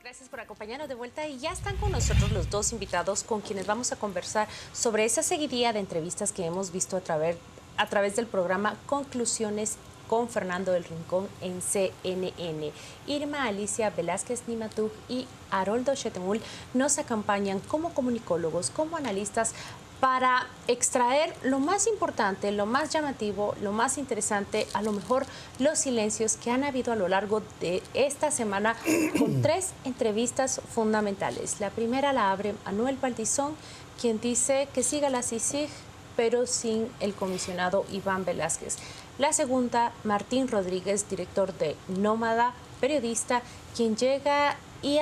Gracias por acompañarnos de vuelta y ya están con nosotros los dos invitados con quienes vamos a conversar sobre esa seguidilla de entrevistas que hemos visto a través del programa Conclusiones con Fernando del Rincón en CNN. Irma Alicia Velázquez Nimatug y Haroldo Chetemul nos acompañan como comunicólogos, como analistas, para extraer lo más importante, lo más llamativo, lo más interesante, a lo mejor los silencios que han habido a lo largo de esta semana con tres entrevistas fundamentales. La primera la abre Manuel Valdizón, quien dice que siga la CICIG, pero sin el comisionado Iván Velázquez. La segunda, Martín Rodríguez, director de Nómada, periodista, quien llega y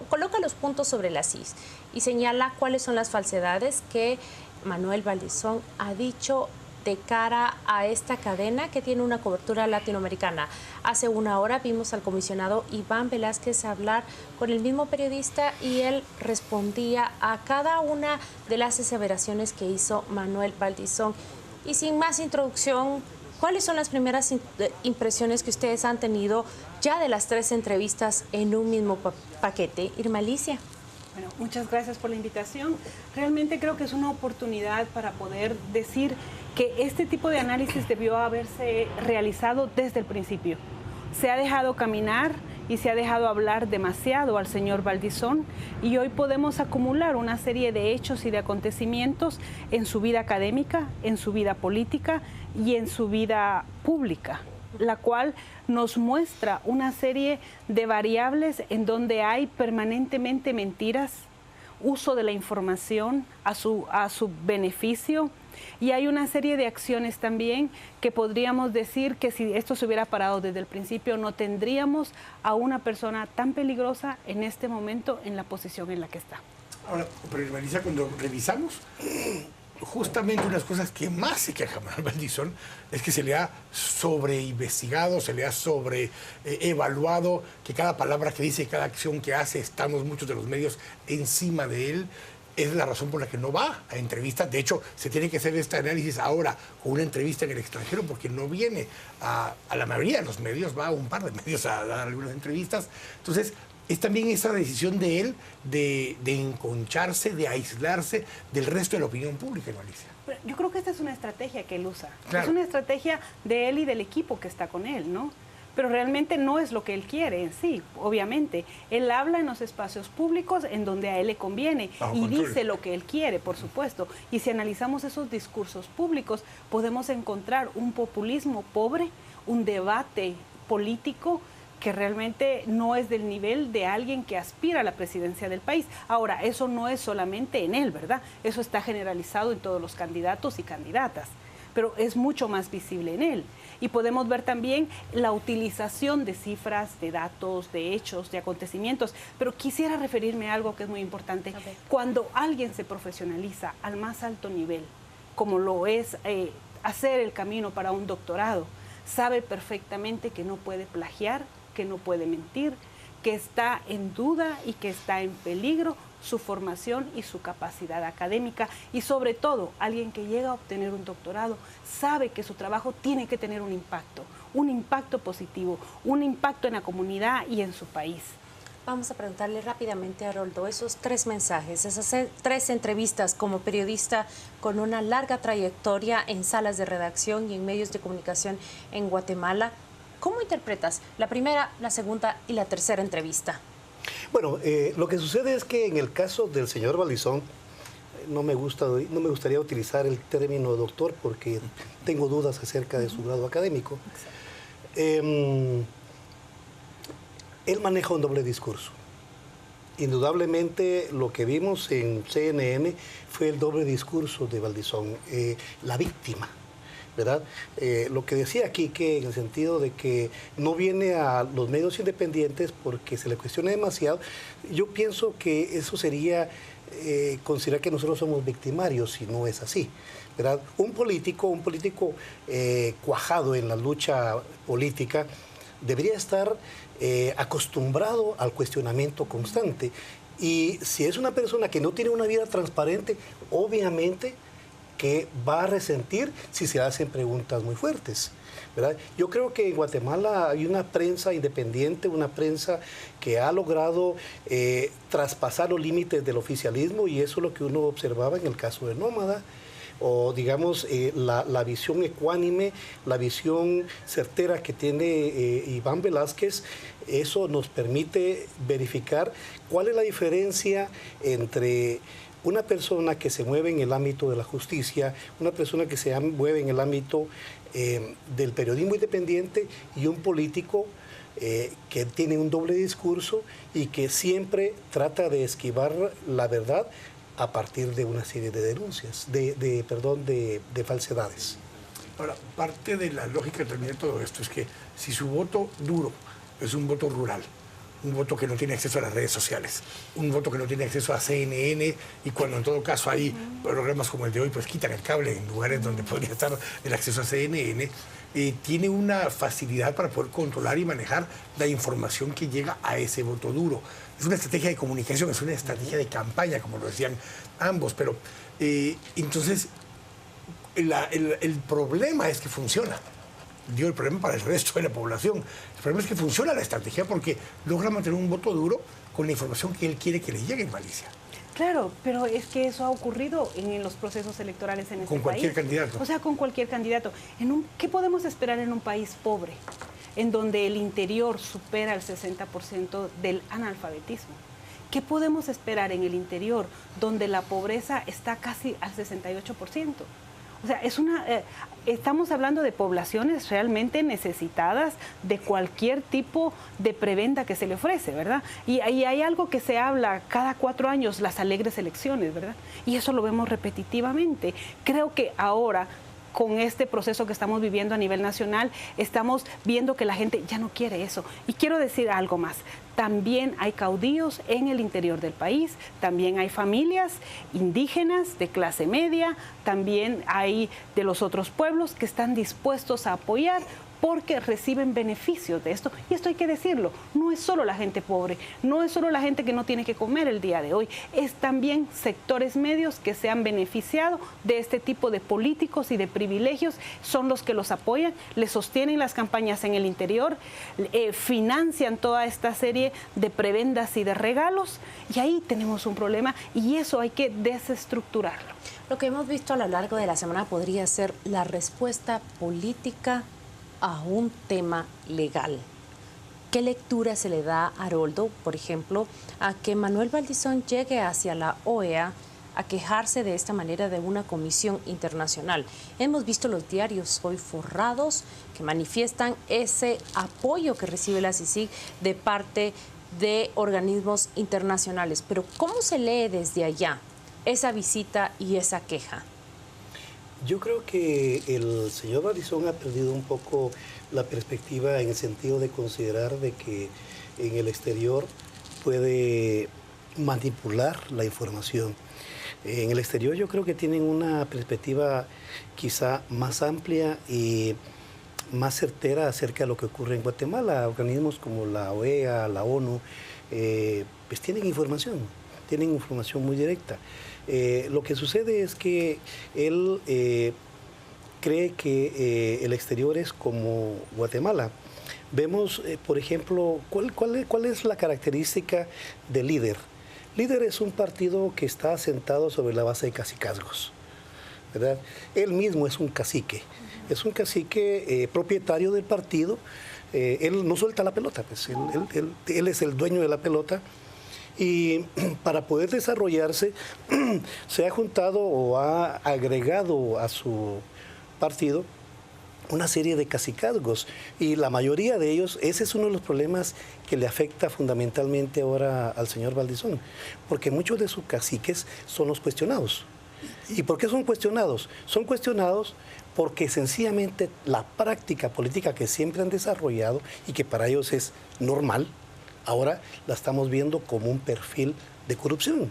coloca los puntos sobre las is y señala cuáles son las falsedades que Manuel Valdizón ha dicho de cara a esta cadena que tiene una cobertura latinoamericana. Hace una hora vimos al comisionado Iván Velázquez hablar con el mismo periodista y él respondía a cada una de las aseveraciones que hizo Manuel Valdizón. Y sin más introducción, ¿cuáles son las primeras impresiones que ustedes han tenido ya de las tres entrevistas en un mismo paquete? Irma Alicia. Bueno, muchas gracias por la invitación. Realmente creo que es una oportunidad para poder decir que este tipo de análisis debió haberse realizado desde el principio. Se ha dejado caminar y se ha dejado hablar demasiado al señor Valdizón y hoy podemos acumular una serie de hechos y de acontecimientos en su vida académica, en su vida política y en su vida pública, la cual nos muestra una serie de variables en donde hay permanentemente mentiras, uso de la información a su beneficio, y hay una serie de acciones también que podríamos decir que si esto se hubiera parado desde el principio no tendríamos a una persona tan peligrosa en este momento en la posición en la que está. Ahora, pero Marisa, cuando revisamos, justamente unas cosas que más se queja Manuel Valdizón es que se le ha sobreinvestigado, se le ha sobreevaluado, que cada palabra que dice, cada acción que hace, estamos muchos de los medios encima de él. Es la razón por la que no va a entrevistas. De hecho, se tiene que hacer este análisis ahora con una entrevista en el extranjero porque no viene a la mayoría de los medios, va a un par de medios a dar algunas entrevistas. Entonces, es también esa decisión de él de enconcharse, de aislarse del resto de la opinión pública, Alicia. Yo creo que esta es una estrategia que él usa. Claro. Es una estrategia de él y del equipo que está con él, ¿no? Pero realmente no es lo que él quiere en sí, obviamente. Él habla en los espacios públicos en donde a él le conviene y dice lo que él quiere, por supuesto. Y si analizamos esos discursos públicos, podemos encontrar un populismo pobre, un debate político que realmente no es del nivel de alguien que aspira a la presidencia del país. Ahora, eso no es solamente en él, ¿verdad? Eso está generalizado en todos los candidatos y candidatas, pero es mucho más visible en él. Y podemos ver también la utilización de cifras, de datos, de hechos, de acontecimientos. Pero quisiera referirme a algo que es muy importante. Okay. Cuando alguien se profesionaliza al más alto nivel, como lo es hacer el camino para un doctorado, sabe perfectamente que no puede plagiar, que no puede mentir, que está en duda y que está en peligro su formación y su capacidad académica, y sobre todo alguien que llega a obtener un doctorado sabe que su trabajo tiene que tener un impacto positivo, un impacto en la comunidad y en su país. Vamos a preguntarle rápidamente a Haroldo esos tres mensajes, esas tres entrevistas como periodista con una larga trayectoria en salas de redacción y en medios de comunicación en Guatemala. ¿Cómo interpretas la primera, la segunda y la tercera entrevista? Bueno, lo que sucede es que en el caso del señor Valdizón, no me gustaría utilizar el término doctor porque tengo dudas acerca de su grado académico. Él maneja un doble discurso. Indudablemente lo que vimos en CNN fue el doble discurso de Valdizón, la víctima, ¿verdad? Lo que decía Quique en el sentido de que no viene a los medios independientes porque se le cuestiona demasiado, yo pienso que eso sería considerar que nosotros somos victimarios y no es así, ¿verdad? Un político cuajado en la lucha política debería estar acostumbrado al cuestionamiento constante, y si es una persona que no tiene una vida transparente, obviamente que va a resentir si se hacen preguntas muy fuertes, ¿verdad? Yo creo que en Guatemala hay una prensa independiente, una prensa que ha logrado traspasar los límites del oficialismo, y eso es lo que uno observaba en el caso de Nómada, o digamos la visión ecuánime, la visión certera que tiene Iván Velázquez. Eso nos permite verificar cuál es la diferencia entre una persona que se mueve en el ámbito de la justicia, una persona que se mueve en el ámbito del periodismo independiente, y un político que tiene un doble discurso y que siempre trata de esquivar la verdad a partir de una serie de denuncias, de falsedades. Ahora, parte de la lógica también de todo esto es que si su voto duro es un voto rural, un voto que no tiene acceso a las redes sociales, un voto que no tiene acceso a CNN, y cuando en todo caso hay programas como el de hoy, pues quitan el cable en lugares donde podría estar el acceso a CNN, tiene una facilidad para poder controlar y manejar la información que llega a ese voto duro. Es una estrategia de comunicación, es una estrategia de campaña, como lo decían ambos, pero entonces el problema es que funciona. Digo, el problema para el resto de la población. El problema es que funciona la estrategia porque logra mantener un voto duro con la información que él quiere que le llegue en Malicia. Claro, pero es que eso ha ocurrido en los procesos electorales en este país. Con cualquier candidato. O sea, con cualquier candidato. ¿Qué podemos esperar en un país pobre, en donde el interior supera el 60% del analfabetismo? ¿Qué podemos esperar en el interior, donde la pobreza está casi al 68%? O sea, estamos hablando de poblaciones realmente necesitadas de cualquier tipo de prebenda que se le ofrece, ¿verdad? Y hay algo que se habla cada 4 años, las alegres elecciones, ¿verdad? Y eso lo vemos repetitivamente. Creo que ahora, con este proceso que estamos viviendo a nivel nacional, estamos viendo que la gente ya no quiere eso. Y quiero decir algo más. También hay caudillos en el interior del país, también hay familias indígenas de clase media, también hay de los otros pueblos que están dispuestos a apoyar porque reciben beneficios de esto. Y esto hay que decirlo, no es solo la gente pobre, no es solo la gente que no tiene que comer el día de hoy, es también sectores medios que se han beneficiado de este tipo de políticos y de privilegios, son los que los apoyan, les sostienen las campañas en el interior, financian toda esta serie de prebendas y de regalos, y ahí tenemos un problema y eso hay que desestructurarlo. Lo que hemos visto a lo largo de la semana podría ser la respuesta política a un tema legal. ¿Qué lectura se le da a Haroldo, por ejemplo, a que Manuel Valdizón llegue hacia la OEA a quejarse de esta manera de una comisión internacional? Hemos visto los diarios hoy forrados que manifiestan ese apoyo que recibe la CICIG de parte de organismos internacionales. Pero ¿cómo se lee desde allá esa visita y esa queja? Yo creo que el señor Valdizón ha perdido un poco la perspectiva en el sentido de considerar de que en el exterior puede manipular la información. En el exterior yo creo que tienen una perspectiva quizá más amplia y más certera acerca de lo que ocurre en Guatemala. Organismos como la OEA, la ONU, pues tienen información muy directa. Lo que sucede es que él cree que el exterior es como Guatemala. Vemos, por ejemplo, ¿cuál es la característica del líder? Líder es un partido que está asentado sobre la base de cacicazgos, ¿verdad? Él mismo es un cacique propietario del partido. Él no suelta la pelota, pues, él es el dueño de la pelota. Y para poder desarrollarse, se ha juntado o ha agregado a su partido una serie de cacicazgos. Y la mayoría de ellos, ese es uno de los problemas que le afecta fundamentalmente ahora al señor Valdizón, porque muchos de sus caciques son los cuestionados. ¿Y por qué son cuestionados? Son cuestionados porque sencillamente la práctica política que siempre han desarrollado y que para ellos es normal, ahora la estamos viendo como un perfil de corrupción.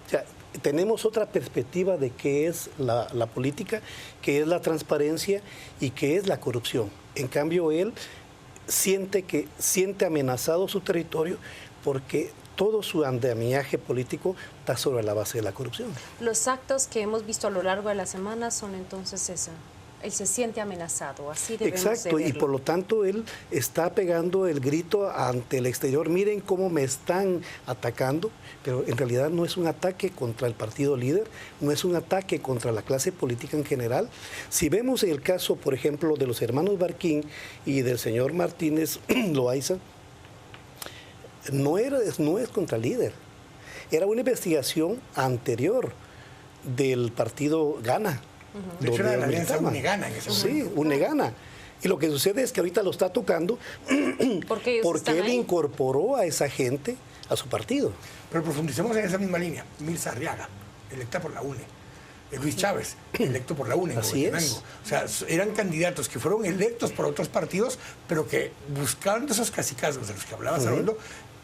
O sea, tenemos otra perspectiva de qué es la política, qué es la transparencia y qué es la corrupción. En cambio, él siente amenazado su territorio porque todo su andamiaje político está sobre la base de la corrupción. Los actos que hemos visto a lo largo de la semana son entonces eso. Él se siente amenazado, así debemos Exacto, de y por lo tanto él está pegando el grito ante el exterior, miren cómo me están atacando, pero en realidad no es un ataque contra el partido líder, no es un ataque contra la clase política en general. Si vemos el caso, por ejemplo, de los hermanos Barquín y del señor Martínez Loaiza, no es contra el líder, era una investigación anterior del partido Gana. De hecho, era la alianza Unegana en ese momento. Sí, Unegana. Y lo que sucede es que ahorita lo está tocando porque él incorporó a esa gente a su partido. Pero profundicemos en esa misma línea. Mirza Arriaga, electa por la UNE. Luis Chávez, electo por la UNE. Así es. O sea, eran candidatos que fueron electos por otros partidos, pero que buscando esos cacicazgos de los que hablaba Haroldo,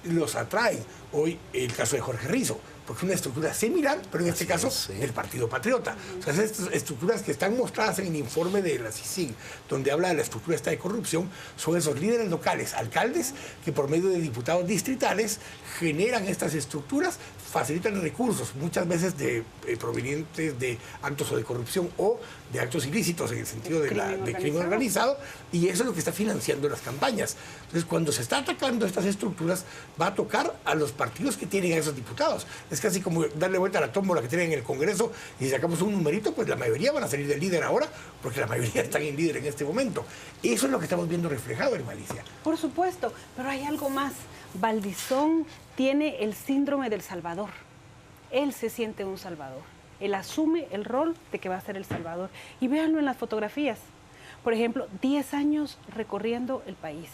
los atraen. Hoy el caso de Jorge Rizo, porque es una estructura similar, pero en este caso del Partido Patriota. O sea, esas estructuras que están mostradas en el informe de la CICIG, donde habla de la estructura esta de corrupción, son esos líderes locales, alcaldes, que por medio de diputados distritales generan estas estructuras, facilitan recursos, muchas veces provenientes de actos o de corrupción o de actos ilícitos en el sentido de crimen organizado, y eso es lo que está financiando las campañas. Entonces, cuando se está atacando estas estructuras, va a tocar a los partidos que tienen a esos diputados. Es casi como darle vuelta a la tómbola que tienen en el Congreso, y si sacamos un numerito, pues la mayoría van a salir del líder ahora, porque la mayoría están en líder en este momento. Eso es lo que estamos viendo reflejado en Malicia. Por supuesto, pero hay algo más. Valdizón tiene el síndrome del Salvador. Él se siente un Salvador. Él asume el rol de que va a ser el Salvador. Y véanlo en las fotografías. Por ejemplo, 10 años recorriendo el país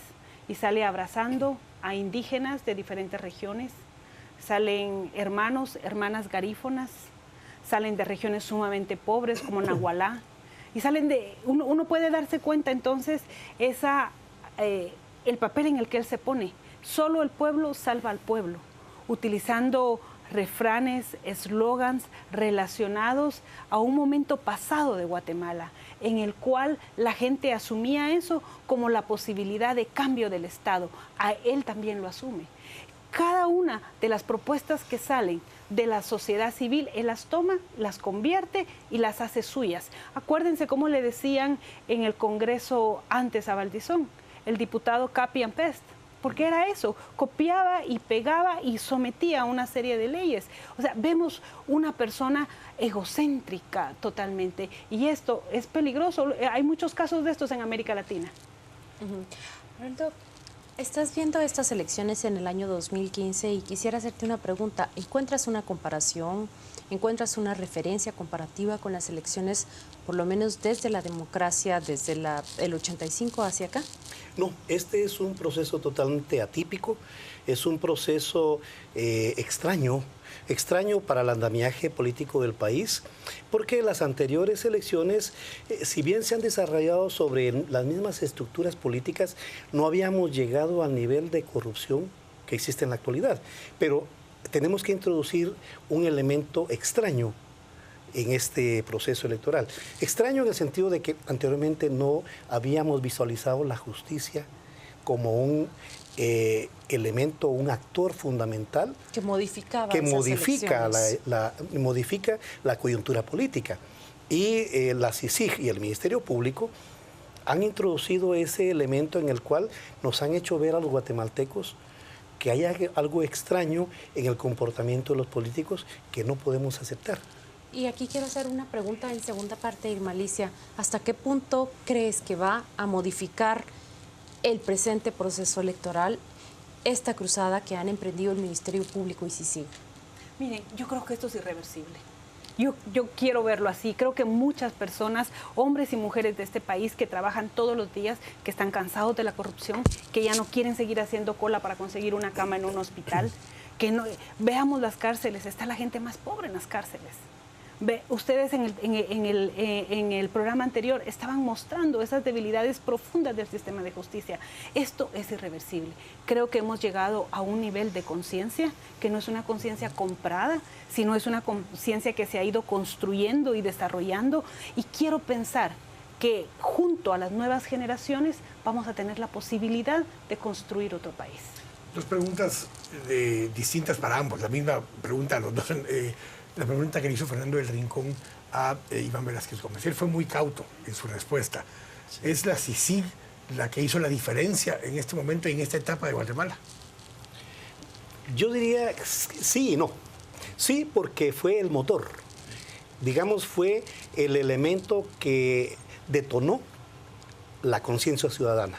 y sale abrazando a indígenas de diferentes regiones. Salen hermanos, hermanas garífonas, salen de regiones sumamente pobres como Nahualá. Y salen de... Uno puede darse cuenta entonces el papel en el que él se pone. Solo el pueblo salva al pueblo, utilizando refranes, eslogans relacionados a un momento pasado de Guatemala, en el cual la gente asumía eso como la posibilidad de cambio del Estado. A él también lo asume. Cada una de las propuestas que salen de la sociedad civil, él las toma, las convierte y las hace suyas. Acuérdense cómo le decían en el Congreso antes a Valdizón, el diputado copy and paste. Porque era eso, copiaba y pegaba y sometía a una serie de leyes. O sea, vemos una persona egocéntrica totalmente, y esto es peligroso. Hay muchos casos de estos en América Latina. Haroldo, estás viendo estas elecciones en el año 2015 y quisiera hacerte una pregunta. ¿Encuentras una comparación, encuentras una referencia comparativa con las elecciones, por lo menos desde la democracia, desde el 85 hacia acá? No, este es un proceso totalmente atípico, es un proceso extraño para el andamiaje político del país, porque las anteriores elecciones, si bien se han desarrollado sobre las mismas estructuras políticas, no habíamos llegado al nivel de corrupción que existe en la actualidad. Pero tenemos que introducir un elemento extraño en este proceso electoral. Extraño en el sentido de que anteriormente no habíamos visualizado la justicia como un elemento, un actor fundamental que modifica la coyuntura política. Y la CICIG y el Ministerio Público han introducido ese elemento en el cual nos han hecho ver a los guatemaltecos que hay algo extraño en el comportamiento de los políticos que no podemos aceptar. Y aquí quiero hacer una pregunta en segunda parte, Irma Alicia. ¿Hasta qué punto crees que va a modificar el presente proceso electoral esta cruzada que han emprendido el Ministerio Público y CICIG? Miren, yo creo que esto es irreversible. Yo quiero verlo así. Creo que muchas personas, hombres y mujeres de este país que trabajan todos los días, que están cansados de la corrupción, que ya no quieren seguir haciendo cola para conseguir una cama en un hospital, que no, veamos las cárceles, está la gente más pobre en las cárceles. Ustedes en el programa anterior estaban mostrando esas debilidades profundas del sistema de justicia. Esto es irreversible. Creo que hemos llegado a un nivel de conciencia que no es una conciencia comprada, sino es una conciencia que se ha ido construyendo y desarrollando. Y quiero pensar que junto a las nuevas generaciones vamos a tener la posibilidad de construir otro país. Dos preguntas distintas para ambos. La misma pregunta a los dos. La pregunta que le hizo Fernando del Rincón a Iván Velázquez Gómez. Él fue muy cauto en su respuesta. Sí. ¿Es la CICIG la que hizo la diferencia en este momento y en esta etapa de Guatemala? Yo diría sí y no. Sí, porque fue el motor. Digamos, fue el elemento que detonó la conciencia ciudadana.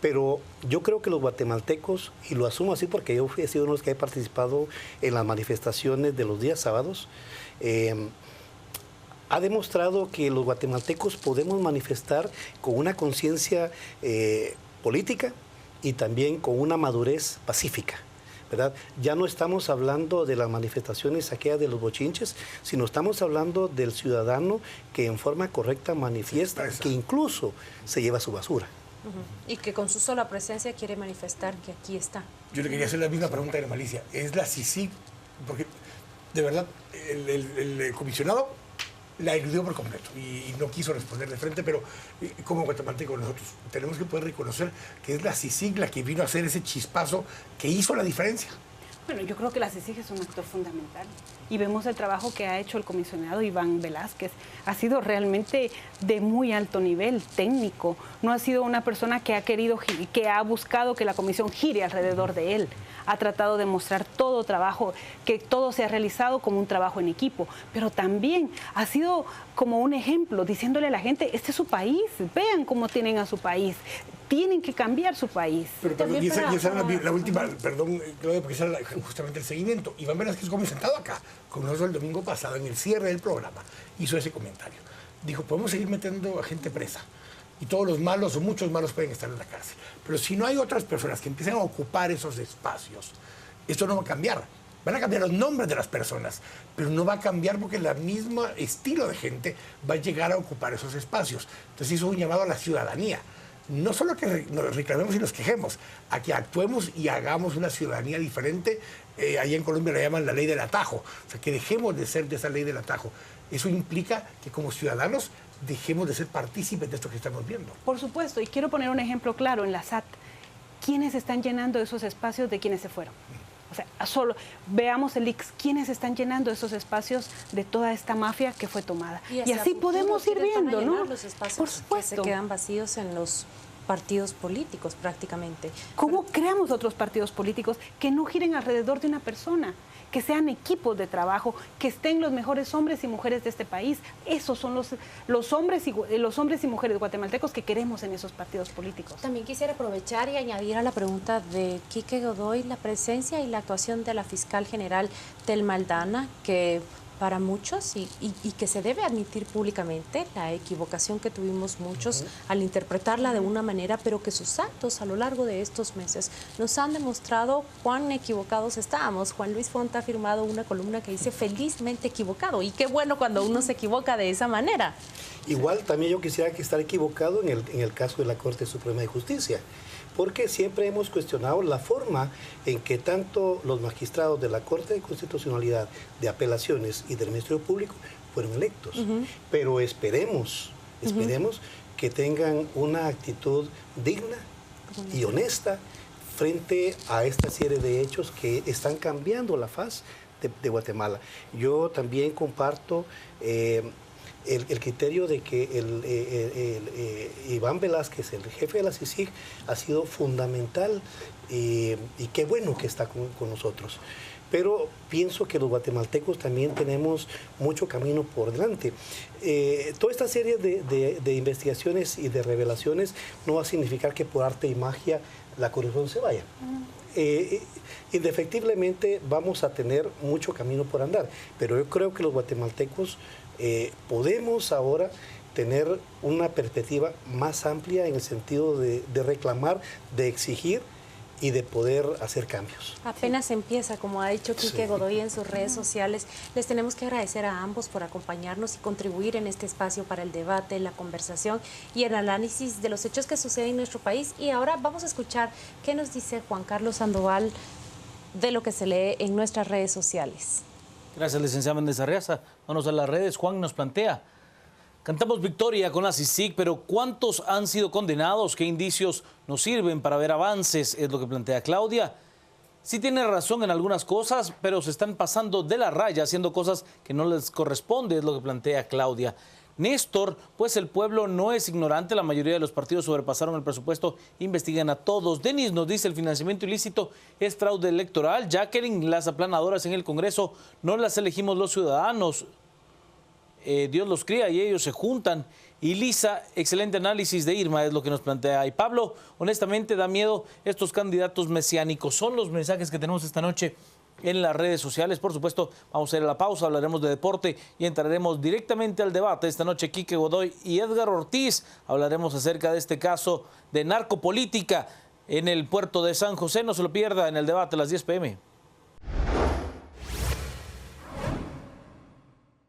Pero yo creo que los guatemaltecos, y lo asumo así porque yo he sido uno de los que he participado en las manifestaciones de los días sábados, ha demostrado que los guatemaltecos podemos manifestar con una conciencia política y también con una madurez pacífica, ¿verdad? Ya no estamos hablando de las manifestaciones aquellas de los bochinches, sino estamos hablando del ciudadano que en forma correcta manifiesta, que incluso se lleva su basura. Y que con su sola presencia quiere manifestar que aquí está. Yo le quería hacer la misma pregunta de la Malicia. ¿Es la CICIG? Porque, de verdad, el comisionado la eludió por completo y no quiso responder de frente, pero como guatemaltecos nosotros tenemos que poder reconocer que es la CICIG la que vino a hacer ese chispazo que hizo la diferencia. Bueno, yo creo que la CICIG es un actor fundamental y vemos el trabajo que ha hecho el comisionado Iván Velázquez. Ha sido realmente de muy alto nivel técnico. No ha sido una persona que ha buscado que la comisión gire alrededor de él. Ha tratado de mostrar todo trabajo, que todo se ha realizado como un trabajo en equipo, pero también ha sido como un ejemplo, diciéndole a la gente, este es su país, vean cómo tienen a su país. Tienen que cambiar su país. Pero perdón, y esa era la última, perdón, Claudia, porque esa era justamente el seguimiento. Iván Velázquez Gómez, sentado acá con nosotros el domingo pasado, en el cierre del programa, hizo ese comentario. Dijo, podemos seguir metiendo a gente presa. Y todos los malos o muchos malos pueden estar en la cárcel. Pero si no hay otras personas que empiecen a ocupar esos espacios, esto no va a cambiar. Van a cambiar los nombres de las personas, pero no va a cambiar porque el mismo estilo de gente va a llegar a ocupar esos espacios. Entonces hizo un llamado a la ciudadanía. No solo que nos reclamemos y nos quejemos, a que actuemos y hagamos una ciudadanía diferente. Allá en Colombia la llaman la ley del atajo. O sea, que dejemos de ser de esa ley del atajo. Eso implica que como ciudadanos dejemos de ser partícipes de esto que estamos viendo. Por supuesto, y quiero poner un ejemplo claro en la SAT. ¿Quiénes están llenando esos espacios de quienes se fueron? O sea, solo veamos el IX, ¿quiénes están llenando esos espacios de toda esta mafia que fue tomada? Y así podemos ir viendo, ¿no? Los espacios que se quedan vacíos en los partidos políticos prácticamente. ¿Cómo creamos otros partidos políticos que no giren alrededor de una persona? Que sean equipos de trabajo, que estén los mejores hombres y mujeres de este país. Esos son los hombres y mujeres guatemaltecos que queremos en esos partidos políticos. También quisiera aprovechar y añadir a la pregunta de Quique Godoy la presencia y la actuación de la fiscal general Thelma Aldana, que para muchos y que se debe admitir públicamente la equivocación que tuvimos muchos al interpretarla de una manera, pero que sus actos a lo largo de estos meses nos han demostrado cuán equivocados estábamos. Juan Luis Font ha firmado una columna que dice felizmente equivocado, y qué bueno cuando uno se equivoca de esa manera. Igual también yo quisiera que estar equivocado en el caso de la Corte Suprema de Justicia, porque siempre hemos cuestionado la forma en que tanto los magistrados de la Corte de Constitucionalidad, de Apelaciones y del Ministerio Público fueron electos. Pero esperemos que tengan una actitud digna y honesta frente a esta serie de hechos que están cambiando la faz de Guatemala. Yo también comparto el criterio de que Iván Velázquez, el jefe de la CICIG, ha sido fundamental y qué bueno que está con nosotros. Pero pienso que los guatemaltecos también tenemos mucho camino por delante. Toda esta serie de investigaciones y de revelaciones no va a significar que por arte y magia la corrupción se vaya. Indefectiblemente vamos a tener mucho camino por andar, pero yo creo que los guatemaltecos podemos ahora tener una perspectiva más amplia en el sentido de reclamar, de exigir y de poder hacer cambios. Apenas empieza, como ha dicho Quique Godoy en sus redes sociales. Les tenemos que agradecer a ambos por acompañarnos y contribuir en este espacio para el debate, la conversación y el análisis de los hechos que suceden en nuestro país. Y ahora vamos a escuchar qué nos dice Juan Carlos Sandoval de lo que se lee en nuestras redes sociales. Gracias, licenciada Méndez Arriaza. Vamos a las redes. Juan nos plantea: cantamos victoria con la CICIG, pero ¿cuántos han sido condenados? ¿Qué indicios nos sirven para ver avances? Es lo que plantea Claudia. sí tiene razón en algunas cosas, pero se están pasando de la raya, haciendo cosas que no les corresponde, es lo que plantea Claudia. Néstor, pues el pueblo no es ignorante, la mayoría de los partidos sobrepasaron el presupuesto, investigan a todos. Denis nos dice, el financiamiento ilícito es fraude electoral. Jacqueline, las aplanadoras en el Congreso no las elegimos los ciudadanos, Dios los cría y ellos se juntan. Y Lisa, excelente análisis de Irma, es lo que nos plantea. Y Pablo, honestamente da miedo estos candidatos mesiánicos. Son los mensajes que tenemos esta noche en las redes sociales. Por supuesto, vamos a ir a la pausa, hablaremos de deporte y entraremos directamente al debate. Esta noche, Quique Godoy y Edgar Ortiz hablaremos acerca de este caso de narcopolítica en el puerto de San José. No se lo pierda en el debate a las 10 p.m.